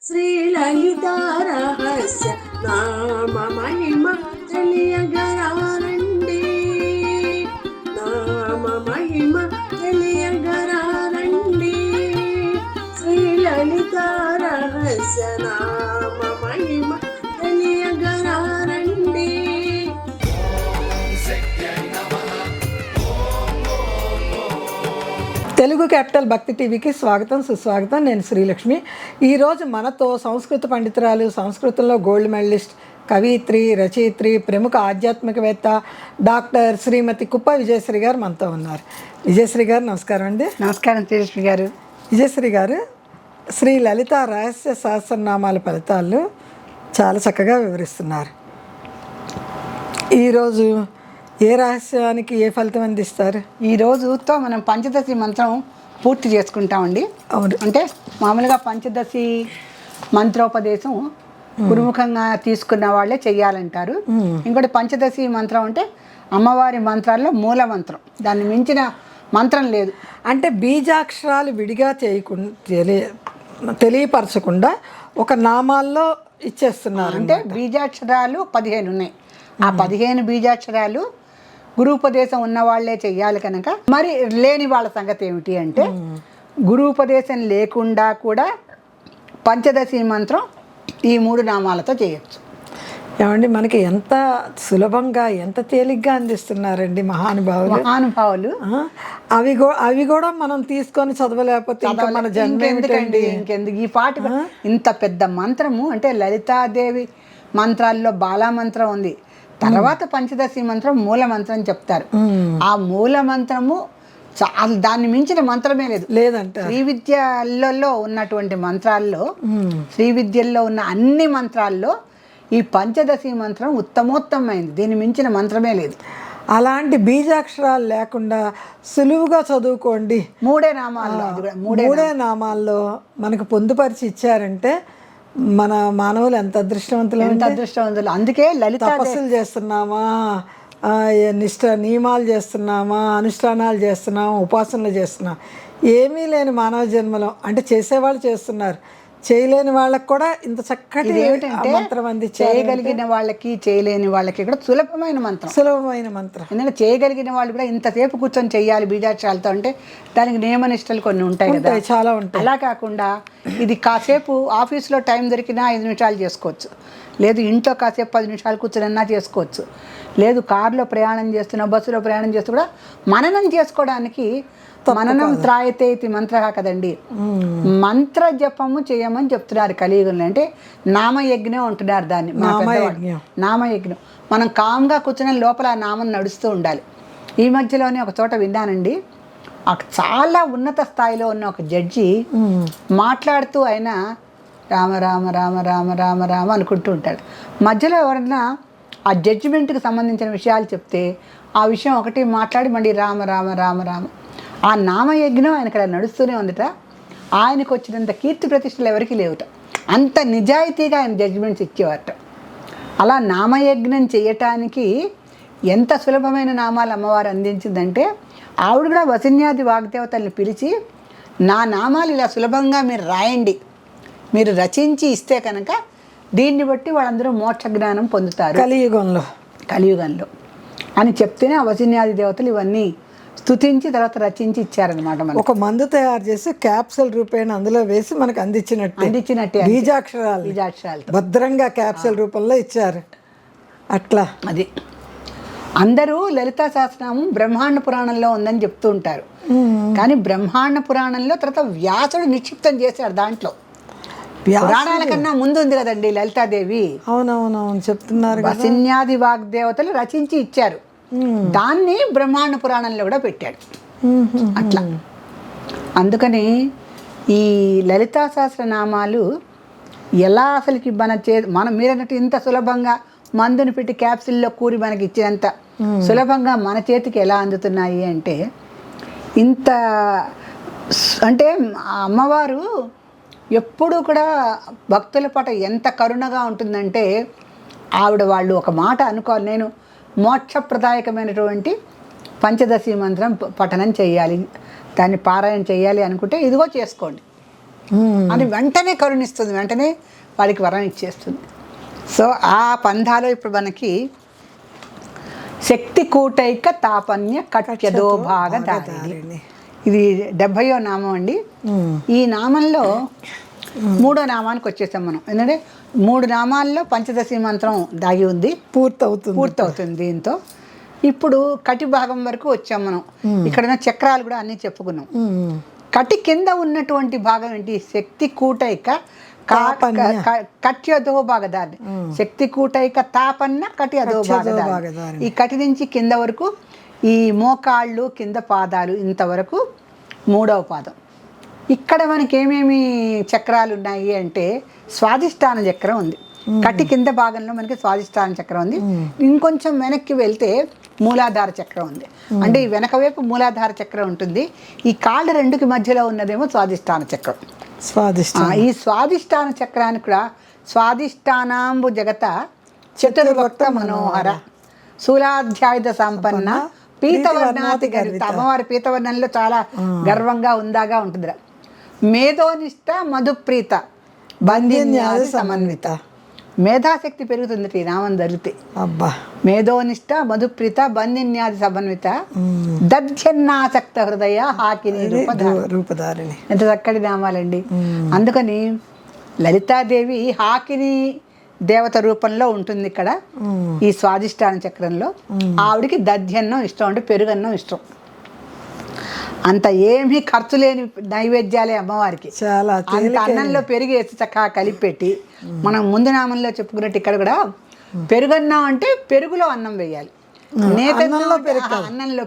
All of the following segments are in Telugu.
శ్రీ లలిత రహస్య నామ మహిమ తెలియగరారండి. నామ మహిమ తెలియగరారండి. శ్రీ లలిత రహస్య నామ మహిమ తెలియగరారండి. తెలుగు క్యాపిటల్ భక్తి టీవీకి స్వాగతం, సుస్వాగతం. నేను శ్రీలక్ష్మి. ఈరోజు మనతో సంస్కృత పండితురాలు, సంస్కృతంలో గోల్డ్ మెడలిస్ట్, కవియిత్రి, రచయిత్రి, ప్రముఖ ఆధ్యాత్మికవేత్త డాక్టర్ శ్రీమతి కుప్ప విజయశ్రీ గారు మనతో ఉన్నారు. విజయశ్రీ గారు నమస్కారం అండి. నమస్కారం శ్రీలక్ష్మి గారు. విజయశ్రీ గారు, శ్రీ లలిత రహస్య సహస్రనామాల ఫలితాలు చాలా చక్కగా వివరిస్తున్నారు. ఈరోజు ఏ రహస్యానికి ఏ ఫలితం అందిస్తారు? ఈ రోజుతో మనం పంచదశి మంత్రం పూర్తి చేసుకుంటామండి. అవును. అంటే మామూలుగా పంచదశి మంత్రోపదేశం గురుముఖంగా తీసుకున్న వాళ్ళే చెయ్యాలంటారు. ఇంకోటి పంచదశి మంత్రం అంటే అమ్మవారి మంత్రాల్లో మూల మంత్రం, దాన్ని మించిన మంత్రం లేదు. అంటే బీజాక్షరాలు విడిగా తెలియపరచకుండా ఒక నామాల్లో ఇచ్చేస్తున్నారు. అంటే బీజాక్షరాలు 15 ఉన్నాయి. ఆ 15 బీజాక్షరాలు గురూపదేశం ఉన్న వాళ్ళే చెయ్యాలి కనుక, మరి లేని వాళ్ళ సంగతి ఏమిటి అంటే గురూపదేశం లేకుండా కూడా పంచదశి మంత్రం ఈ 3 నామాలతో చేయొచ్చు. ఏమండి, మనకి ఎంత సులభంగా ఎంత తేలిగ్గా అందిస్తున్నారండి మహానుభావులు. అవి కూడా మనం తీసుకొని చదవలేకపోతే మన జన్మ ఇంకెందుకు ఈ పాట. ఇంత పెద్ద మంత్రము అంటే లలితాదేవి మంత్రాల్లో బాలా మంత్రం ఉంది, తర్వాత పంచదశి మంత్రం మూల మంత్రం చెప్తారు. ఆ మూల మంత్రము చాలా, దాన్ని మించిన మంత్రమే లేదంట. శ్రీ విద్యలలో ఉన్నటువంటి మంత్రాల్లో, శ్రీ విద్యల్లో ఉన్న అన్ని మంత్రాల్లో ఈ పంచదశి మంత్రం ఉత్తమోత్తమైంది. దీన్ని మించిన మంత్రమే లేదు. అలాంటి బీజాక్షరాలు లేకుండా సులువుగా చదువుకోండి. మూడే నామాల్లో మనకు పొందుపరిచి ఇచ్చారంటే మన మానవులు ఎంత అదృష్టవంతులు. అందుకే లలిత తపస్సులు చేస్తున్నామా, నియమాలు చేస్తున్నామా, అనుష్ఠానాలు చేస్తున్నామా, ఉపాసనలు చేస్తున్నాం, ఏమీ లేని మానవ జన్మలో అంటే చేసేవాళ్ళు చేస్తున్నారు, చేయలేని వాళ్ళకి కూడా ఇంత చక్కటి మంత్రం అంది. చేయగలిగిన వాళ్ళకి చేయలేని వాళ్ళకి కూడా సులభమైన మంత్రం. ఎందుకంటే చేయగలిగిన వాళ్ళు కూడా ఇంతసేపు కూర్చొని చెయ్యాలి బీజాక్షరాలతో అంటే దానికి నియమనిష్టలు కొన్ని ఉంటాయి కదా, చాలా ఉంటాయి. అలా కాకుండా ఇది కాసేపు ఆఫీస్లో టైం దొరికినా 5 నిమిషాలు చేసుకోవచ్చు, లేదు ఇంట్లో కాసేపు 10 నిమిషాలు కూర్చొని చేసుకోవచ్చు, లేదు కారులో ప్రయాణం చేస్తున్నా, బస్సులో ప్రయాణం చేస్తూ కూడా మననం చేసుకోవడానికి మననం త్రాయతే ఇది మంత్ర కదండి. మంత్ర జపము చేయమని చెప్తున్నారు కలియుగంలో. అంటే నామయజ్ఞం అంటున్నారు దాన్ని. నామయజ్ఞం. మనం కామ్గా కూర్చుని లోపల ఆ నామం నడుస్తూ ఉండాలి. ఈ మధ్యలోనే ఒక చోట విన్నానండి, చాలా ఉన్నత స్థాయిలో ఉన్న ఒక జడ్జి మాట్లాడుతూ ఆయన రామ రామ రామ రామ రామ రామ అనుకుంటూ ఉంటాడు. మధ్యలో ఎవరన్నా ఆ జడ్జిమెంట్కి సంబంధించిన విషయాలు చెప్తే ఆ విషయం ఒకటి మాట్లాడి మళ్ళీ రామ రామ రామ రామ. ఆ నామయజ్ఞం ఆయనకి అలా నడుస్తూనే ఉందట. ఆయనకు వచ్చినంత కీర్తి ప్రతిష్టలు ఎవరికి లేవుట. అంత నిజాయితీగా ఆయన జడ్జిమెంట్స్ ఇచ్చేవారట. అలా నామయజ్ఞం చేయటానికి ఎంత సులభమైన నామాలు అమ్మవారు అందించిందంటే, ఆవిడ కూడా వసిన్యాది వాగ్దేవతల్ని పిలిచి నా నామాలు ఇలా సులభంగా మీరు రాయండి, మీరు రచించి ఇస్తే కనుక దీన్ని బట్టి వాళ్ళందరూ మోక్ష జ్ఞానం పొందుతారు కలియుగంలో అని చెప్తేనే ఆ వసిన్యాది దేవతలు ఇవన్నీ స్తుతించి తర్వాత రచించి ఇచ్చారనమాట. ఒక మందు తయారు చేసి క్యాప్సూల్ రూపేణ అందులో వేసి మనకు అందించినట్టే బీజాక్షరాలు భద్రంగా క్యాప్సూల్ రూపంలో ఇచ్చారు. అట్లా అది అందరూ లలితా సహస్రనామం బ్రహ్మాండ పురాణంలో ఉందని చెప్తూ ఉంటారు. కానీ బ్రహ్మాండ పురాణంలో తర్వాత వ్యాసుడు నిక్షిప్తం చేశాడు. దాంట్లో పురాణాల కన్నా ముందు ఉంది కదండి లలితాదేవి. అవునవునవును చెప్తున్నారు. వసిన్యాది వాగ్దేవతలు రచించి ఇచ్చారు, దాన్ని బ్రహ్మాండ పురాణంలో కూడా పెట్టాడు. అట్లా అందుకని ఈ లలితా సహస్రనామాలు ఎలా అసలుకి మనం మీరన్నట్టు ఇంత సులభంగా మందుని పెట్టి క్యాప్సిల్లో కూరి మనకి ఇచ్చినంత సులభంగా మన చేతికి ఎలా అందుతున్నాయి అంటే, ఇంత అంటే అమ్మవారు ఎప్పుడూ కూడా భక్తుల పట్ల ఎంత కరుణగా ఉంటుందంటే, ఆవిడ వాళ్ళు ఒక మాట అనుకోవాలి, నేను మోక్షప్రదాయకమైనటువంటి పంచదశి మంత్రం పఠనం చేయాలి, దాన్ని పారాయణ చేయాలి అనుకుంటే ఇదిగో చేసుకోండి. అని వెంటనే కరుణిస్తుంది, వెంటనే వాడికి వరం ఇచ్చేస్తుంది. సో ఆ పంధాలో ఇప్పుడు మనకి శక్తి కూటైక తాపన్య కట్యదో భాగధారిణి, ఇది 70వ నామం అండి. ఈ నామంలో 3వ నామానికి వచ్చేసాం మనం. ఎందుకంటే 3 నామాల్లో పంచదశి మంత్రం దాగి ఉంది, పూర్తవుతుంది దీంతో. ఇప్పుడు కటి భాగం వరకు వచ్చాం మనం. ఇక్కడ చక్రాలు కూడా అన్నీ చెప్పుకున్నాం. కటి కింద ఉన్నటువంటి భాగం ఏంటి? శక్తి కూటైక కటి అధో భాగధారిణి. శక్తి కూటైక తాపన్న కటి అధో భాగధారిణి. ఈ కటి నుంచి కింద వరకు ఈ మోకాళ్ళు కింద పాదాలు ఇంతవరకు 3వ పాదం. ఇక్కడ మనకి ఏమేమి చక్రాలు ఉన్నాయి అంటే స్వాధిష్టాన చక్రం ఉంది. కటి కింద భాగంలో మనకి స్వాధిష్టాన చక్రం ఉంది. ఇంకొంచెం వెనక్కి వెళ్తే మూలాధార చక్రం ఉంది. అంటే ఈ వెనక వైపు మూలాధార చక్రం ఉంటుంది. ఈ కాళ్ళ రెండుకి మధ్యలో ఉన్నదేమో స్వాధిష్టాన చక్రం. ఈ స్వాధిష్టాన చక్రానికి కూడా స్వాధిష్టానాంబు జగత చతుర్భక్త మనోహర శూలాధ్యాయుధ సంపన్న పీతవర్ణాతి గర్విత. అమ్మవారి పీతవర్ణంలో చాలా గర్వంగా ఉందాగా ఉంటుంది. మేధోనిష్ట మధుప్రీత బంధిన్యాది సమన్విత. మేధాశక్తి పెరుగుతుంది ఈ నామం ధరితే. అబ్బా. మేధోనిష్ట మధుప్రీత బంధిన్యాది సమన్విత దధ్యన్నాసక్త హృదయ హాకిని రూపధారిణి. ఎంత చక్కటి నామాలండి. అందుకని లలితాదేవి హాకిని దేవత రూపంలో ఉంటుంది ఇక్కడ ఈ స్వాధిష్టాన చక్రంలో. ఆవిడికి దధ్యన్నం ఇష్టం, అంటే పెరుగన్నం ఇష్టం. అంత ఏమీ ఖర్చు లేని నైవేద్యాలే అమ్మవారికి. చాలా అంత అన్నంలో పెరుగు వేసి చక్కగా కలిపెట్టి, మనం ముందు నామంలో చెప్పుకున్నట్టు ఇక్కడ కూడా పెరుగన్నం అంటే పెరుగులో అన్నం వేయాలి. అన్నంలో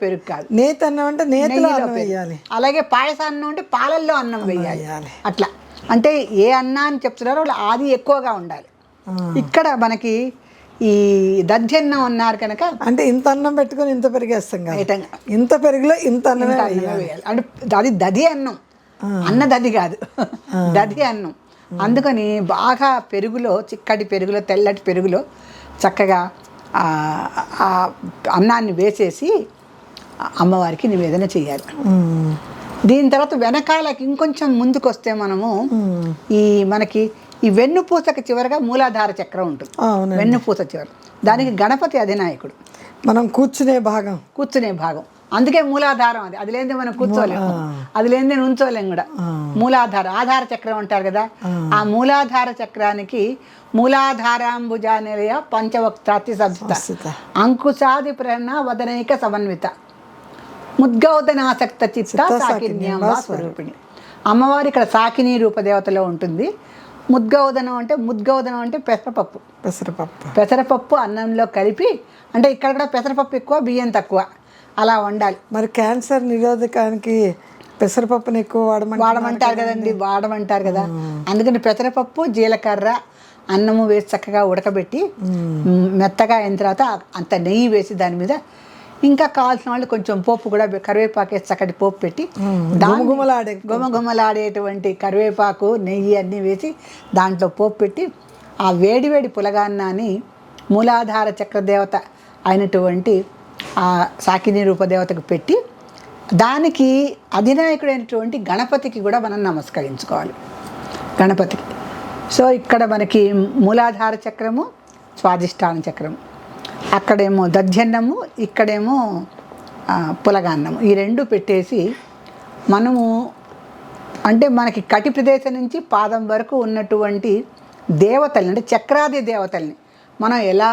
పెరుగు కాదు, నేతన్నం అంటే నేతిలో వేయాలి. అలాగే పాయసాన్నం అంటే పాలల్లో అన్నం వేయాలి. అట్లా అంటే ఏ అన్నాన్ని చెప్తున్నారో వాళ్ళు ఆది ఎక్కువగా ఉండాలి. ఇక్కడ మనకి ఈ దధ్యన్నం అన్నారు కనుక, అంటే ఇంత అన్నం పెట్టుకొని ఇంత పెరిగేస్తాం కదా, ఇంత పెరుగులో ఇంత అన్నం వేయాలి. అంటే అది దధి అన్నం, అన్న దధి కాదు, దధి అన్నం. అందుకని బాగా పెరుగులో, చిక్కటి పెరుగులో, తెల్లటి పెరుగులో చక్కగా అన్నాన్ని వేసేసి అమ్మవారికి నివేదన చేయాలి. దీని తర్వాత వెనకాలకి ఇంకొంచెం ముందుకు వస్తే మనము మనకి ఈ వెన్నుపూసకి చివరగా మూలాధార చక్రం ఉంటుంది. వెన్నుపూస చివర దానికి గణపతి అధినాయకుడు. మనం కూర్చునే భాగం అందుకే మూలాధారం. అది లేనిదే మనం కూర్చోలేము, అది లేనిదే ఉంచోలేం కూడా. ఆధార చక్రం అంటారు కదా, ఆ మూలాధార చక్రానికి మూలాధారాంబుజ నిలయ పంచవక్త్రాతి సంస్థ అంకుశాది ప్రేరణ వదనైక సమన్విత ముద్గౌదనాసక్త చిత్త సాకిన్యామ స్వరూపిణి. అమ్మవారి ఇక్కడ సాకిని రూపదేవతలో ఉంటుంది. ముద్గౌదనం అంటే పెసరపప్పు అన్నంలో కలిపి, అంటే ఇక్కడ కూడా పెసరపప్పు ఎక్కువ, బియ్యం తక్కువ, అలా వండాలి. మరి క్యాన్సర్ నిరోధకానికి పెసరపప్పుని ఎక్కువ వాడమంటారు కదండి, వాడమంటారు కదా. అందుకని పెసరపప్పు, జీలకర్ర, అన్నము వేసి చక్కగా ఉడకబెట్టి మెత్తగా అయిన తర్వాత అంత నెయ్యి వేసి దాని మీద ఇంకా కావాల్సిన వాళ్ళు కొంచెం పోపు కూడా, కరివేపాకు వేసి చక్కటి పోపు పెట్టి గుమగుమలాడేటువంటి కరివేపాకు, నెయ్యి అన్నీ వేసి దాంట్లో పోపు పెట్టి ఆ వేడివేడి పులగాన్నాన్ని మూలాధార చక్రదేవత అయినటువంటి ఆ సాకిని రూపదేవతకు పెట్టి, దానికి అధినాయకుడైనటువంటి గణపతికి కూడా మనం నమస్కరించుకోవాలి, గణపతికి. సో ఇక్కడ మనకి మూలాధార చక్రము, స్వాధిష్టాన చక్రము, అక్కడేమో దధ్యన్నము, ఇక్కడేమో పులగాన్నము, ఈ రెండు పెట్టేసి మనము అంటే మనకి కటి ప్రదేశం నుంచి పాదం వరకు ఉన్నటువంటి దేవతల్ని, అంటే చక్రాది దేవతల్ని మనం ఎలా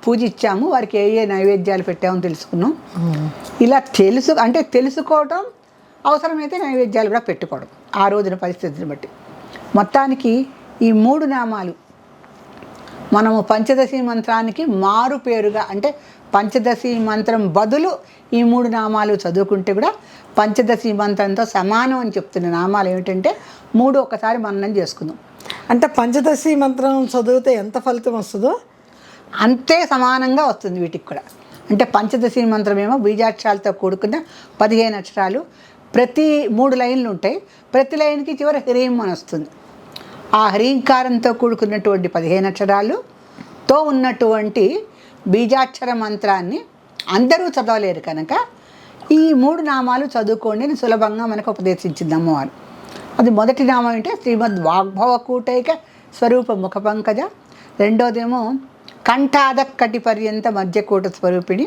పూజించాము, వారికి ఏ నైవేద్యాలు పెట్టామో తెలుసుకున్నాం. ఇలా తెలుసుకోవటం, అవసరమైతే నైవేద్యాలు కూడా పెట్టుకోవడం ఆ రోజున పరిస్థితిని బట్టి. మొత్తానికి ఈ 3 నామాలు మనము పంచదశి మంత్రానికి మారు పేరుగా, అంటే పంచదశి మంత్రం బదులు ఈ 3 నామాలు చదువుకుంటే కూడా పంచదశి మంత్రంతో సమానం అని చెప్తున్న నామాలు ఏమిటంటే 3 ఒక్కసారి మననం చేసుకుందాం. అంటే పంచదశి మంత్రం చదివితే ఎంత ఫలితం వస్తుందో అంతే సమానంగా వస్తుంది వీటికి కూడా. అంటే పంచదశి మంత్రం ఏమో బీజాక్షరాలతో కూడుకున్న 15 అక్షరాలు, ప్రతి 3 లైన్లు ఉంటాయి, ప్రతి లైన్కి చివరి హ్రీం అని వస్తుంది. ఆ హ్రీంకారంతో కూడుకున్నటువంటి 15 అక్షరాలుతో ఉన్నటువంటి బీజాక్షర మంత్రాన్ని అందరూ చదవలేరు కనుక ఈ 3 నామాలు చదువుకోండి అని సులభంగా మనకు ఉపదేశించింది అమ్మవారు. అది మొదటి నామం అంటే శ్రీమద్ వాగ్భవ కూటైక స్వరూప ముఖ పంకజ. రెండోదేమో కంఠాద కటి పర్యంత మధ్యకూట స్వరూపిణి.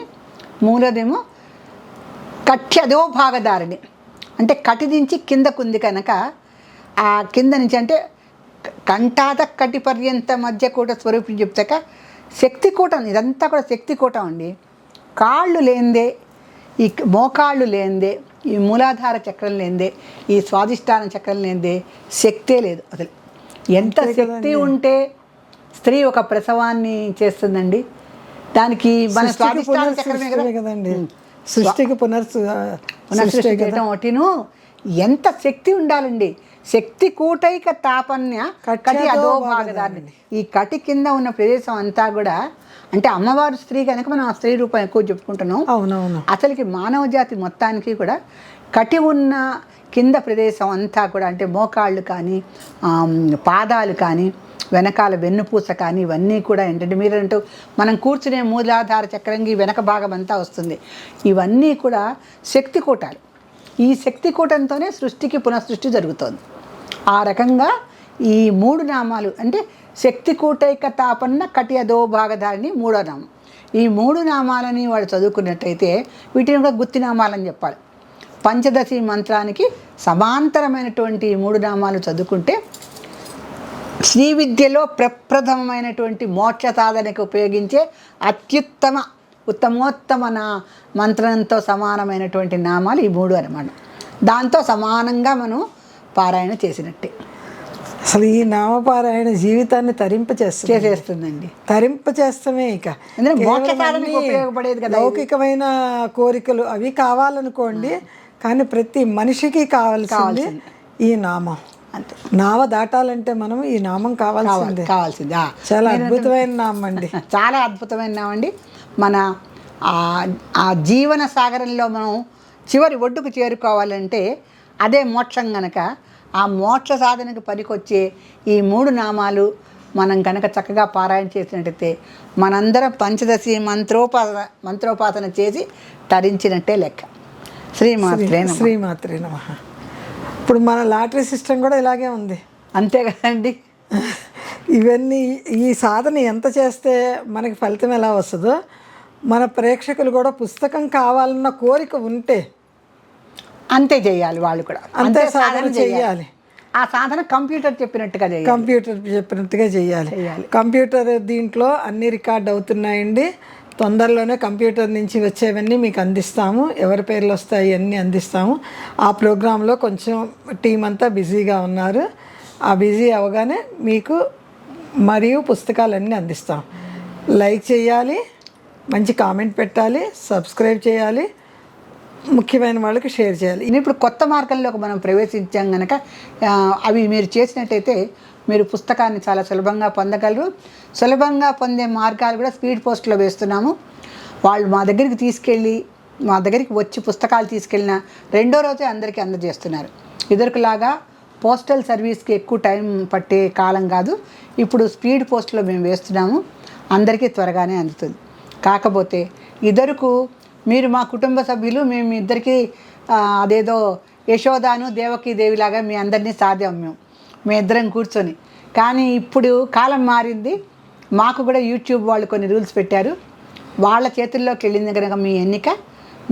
మూడోదేమో కట్యదో భాగధారిణి, అంటే కటి నుంచి కిందకుంది కనుక ఆ కింద నుంచి అంటే కంఠాద కటి పర్యంత మధ్యకూట స్వరూపిణి చెప్తాక శక్తికూటం. ఇదంతా కూడా శక్తికూటం అండి. కాళ్ళు లేందే, ఈ మోకాళ్ళు లేందే, ఈ మూలాధార చక్రం లేందే, ఈ స్వాదిష్టాన చక్రం లేందే శక్తే లేదు అసలు. ఎంత శక్తి ఉంటే స్త్రీ ఒక ప్రసవాన్ని చేస్తుందండి. దానికి మన స్వాదిష్టాన చక్రమే కదండి సృష్టికి పునఃసృష్టి చేయడం ఒకటిను. ఎంత శక్తి ఉండాలండి. శక్తి కూటైక తాపన్య కటి అదో భాగదారిణి. ఈ కటి కింద ఉన్న ప్రదేశం అంతా కూడా అంటే అమ్మవారు స్త్రీ కనుక మనం ఆ స్త్రీ రూపం ఎక్కువ చెప్పుకుంటున్నాం. అవునవును. అసలుకి మానవ జాతి మొత్తానికి కూడా కటి ఉన్న కింద ప్రదేశం అంతా కూడా అంటే మోకాళ్ళు కానీ పాదాలు కానీ వెనకాల వెన్నుపూస కానీ ఇవన్నీ కూడా ఏంటంటే మీరంటూ మనం కూర్చునే మూలాధార చక్రంగి వెనక భాగం అంతా వస్తుంది. ఇవన్నీ కూడా శక్తి కూటాలు. ఈ శక్తి కూటంతోనే సృష్టికి పునఃసృష్టి జరుగుతోంది. ఆ రకంగా ఈ 3 నామాలు అంటే శక్తి కూటైక తాపన్న కటి అదో భాగధారిని 3వ నామం. ఈ 3 నామాలని వాడు చదువుకున్నట్టయితే వీటిని కూడా గుత్తి నామాలని చెప్పాలి. పంచదశి మంత్రానికి సమాంతరమైనటువంటి 3 నామాలు చదువుకుంటే శ్రీ విద్యలో ప్రప్రథమమైనటువంటి మోక్ష సాధనకు ఉపయోగించే ఉత్తమోత్తమ మంత్రంతో సమానమైనటువంటి నామాలు ఈ 3 అన్నమాట. దాంతో సమానంగా మనం పారాయణ చేసినట్టే. అసలు ఈ నామపారాయణ జీవితాన్ని చేసేస్తుందండి. తరింపచేస్తమే. ఇక మోక్ష సాధనకు ఉపయోగపడేది కదా. లౌకికమైన కోరికలు అవి కావాలనుకోండి, కానీ ప్రతి మనిషికి కావాల్సింది ఈ నామం. అంతే. నావ దాటాలంటే మనం ఈ నామం కావాల్సిందే. చాలా అద్భుతమైన నామం అండి. చాలా అద్భుతమైన నామం అండి. మన ఆ జీవన సాగరంలో మనం చివరి ఒడ్డుకు చేరుకోవాలంటే అదే మోక్షం గనక ఆ మోక్ష సాధనకు పనికొచ్చే ఈ 3 నామాలు మనం కనుక చక్కగా పారాయణ చేసినట్టయితే మనందరం పంచదశి మంత్రోపాసన చేసి తరించినట్టే లెక్క. శ్రీమాత్రే నమః. ఇప్పుడు మన లాటరీ సిస్టమ్ కూడా ఇలాగే ఉంది. అంతే కదండి. ఇవన్నీ ఈ సాధన ఎంత చేస్తే మనకి ఫలితం ఎలా వస్తుందో మన ప్రేక్షకులు కూడా పుస్తకం కావాలన్న కోరిక ఉంటే అంతే చేయాలి. వాళ్ళు కూడా అంతే సాధన చేయాలి. ఆ సాధన కంప్యూటర్ చెప్పినట్టుగా చేయాలి. కంప్యూటర్ దీంట్లో అన్ని రికార్డ్ అవుతున్నాయండి. తొందరలోనే కంప్యూటర్ నుంచి వచ్చేవన్నీ మీకు అందిస్తాము. ఎవరి పేర్లు వస్తాయి అన్నీ అందిస్తాము. ఆ ప్రోగ్రాంలో కొంచెం టీం అంతా బిజీగా ఉన్నారు. ఆ బిజీ అవగానే మీకు మరియు పుస్తకాలన్నీ అందిస్తాం. లైక్ చేయాలి, మంచి కామెంట్ పెట్టాలి, సబ్స్క్రైబ్ చేయాలి, ముఖ్యమైన వాళ్ళకి షేర్ చేయాలి. ఇప్పుడు కొత్త మార్గంలోకి మనం ప్రవేశించాం కనుక అవి మీరు చేసినట్టయితే మీరు పుస్తకాన్ని చాలా సులభంగా పొందగలరు. సులభంగా పొందే మార్గాలు కూడా స్పీడ్ పోస్ట్లో వేస్తున్నాము. వాళ్ళు మా దగ్గరికి వచ్చి పుస్తకాలు తీసుకెళ్ళిన 2వ రోజే అందరికీ అందజేస్తున్నారు. ఇదివరకులాగా పోస్టల్ సర్వీస్కి ఎక్కువ టైం పట్టే కాలం కాదు. ఇప్పుడు స్పీడ్ పోస్ట్లో మేము వేస్తున్నాము. అందరికీ త్వరగానే అందుతుంది. కాకపోతే ఇదివరకు మీరు మా కుటుంబ సభ్యులు, మేము ఇద్దరికి అదేదో యశోదాను దేవకీ దేవిలాగా మీ అందరినీ సాధ్యం మేము ఇద్దరం కూర్చొని. కానీ ఇప్పుడు కాలం మారింది. మాకు కూడా యూట్యూబ్ వాళ్ళు కొన్ని రూల్స్ పెట్టారు. వాళ్ళ చేతుల్లోకి వెళ్ళింది కనుక మీ ఎన్నిక.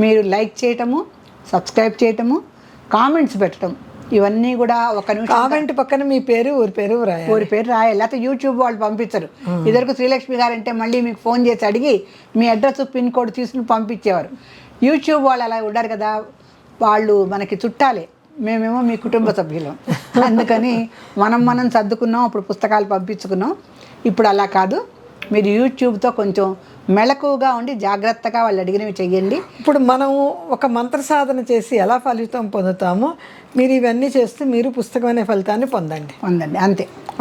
మీరు లైక్ చేయటము, సబ్స్క్రైబ్ చేయటము, కామెంట్స్ పెట్టడం, ఇవన్నీ కూడా ఒక నిమిషం. కామెంట్ పక్కన మీ పేరు, ఊరి పేరు రాయాలి. లేకపోతే యూట్యూబ్ వాళ్ళు పంపించరు. ఇదివరకు శ్రీలక్ష్మి గారు అంటే మళ్ళీ మీకు ఫోన్ చేసి అడిగి మీ అడ్రస్ పిన్ కోడ్ తీసుకుని పంపించేవారు. యూట్యూబ్ వాళ్ళు అలా ఉండరు కదా. వాళ్ళు మనకి చుట్టాలే, మేమేమో మీ కుటుంబ సభ్యులం. అందుకని మనం సర్దుకున్నాం. అప్పుడు పుస్తకాలు పంపించుకున్నాం. ఇప్పుడు అలా కాదు. మీరు యూట్యూబ్తో కొంచెం మెళకువగా ఉండి జాగ్రత్తగా వాళ్ళు అడిగినవి చెయ్యండి. ఇప్పుడు మనం ఒక మంత్ర సాధన చేసి ఎలా ఫలితం పొందుతామో మీరు ఇవన్నీ చేస్తే మీరు పుస్తకం అనే ఫలితాన్ని పొందండి.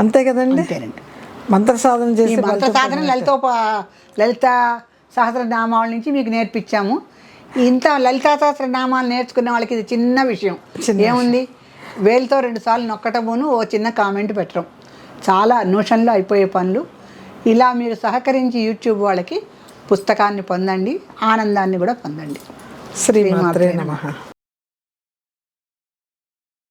అంతే కదండి. అంతేనండి. మంత్ర సాధన చేసి మంత్ర సాధన లలిత సహస్రనామాల నుంచి మీకు నేర్పించాము. ఇంత లలితా సహస్రనామాలు నేర్చుకున్న వాళ్ళకి ఇది చిన్న విషయం. ఏముంది, వేలుతో 2 సార్లు నొక్కటమును ఓ చిన్న కామెంట్ పెట్టడం, చాలా నిమిషంలో అయిపోయే పనులు. ఇలా మీరు సహకరించి యూట్యూబ్ వాళ్ళకి పుస్తకాన్ని పొందండి, ఆనందాన్ని కూడా పొందండి. శ్రీమాత్రే నమః.